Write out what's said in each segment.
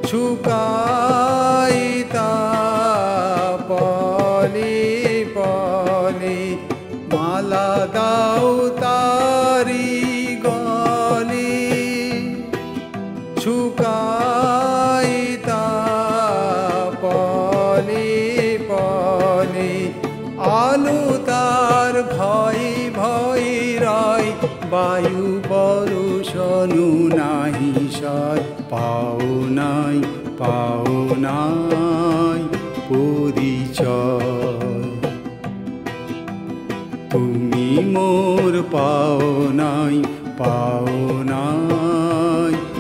শুকাইতা পলে পলে মালা দাও তারি গলে শুকাইতা পলে পলে আলো তার ভয় ভয় রয় বায়ু বর্ষণু নাহি সয় পাও নাই পরিচয় তুমি মোর পাও নাই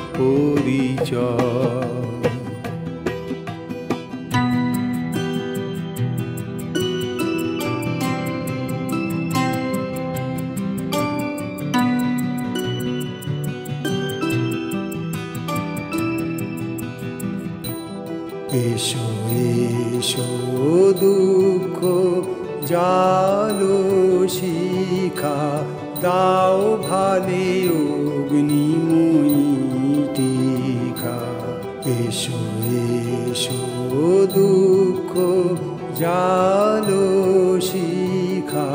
পরিচয় এসো এসো দুঃখ জালো শিখা দাও ভালে অগ্নিময়ী টিকা এসো এসো দুঃখ জালো শিখা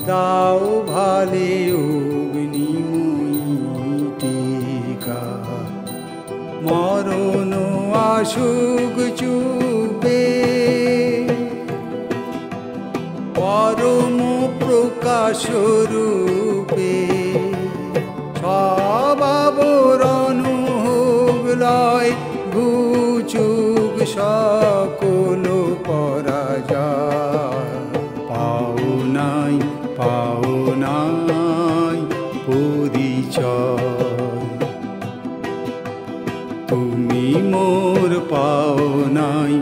দাও ভালে অগ্নিময়ী টিকা মরণ আসুক চুপে পরম প্রকাশ রূপে সবাবরণ হোক লয় ঘুচুক সকল পরাজয় পাও নাই পরিচয় তুমি মোর পাও নাই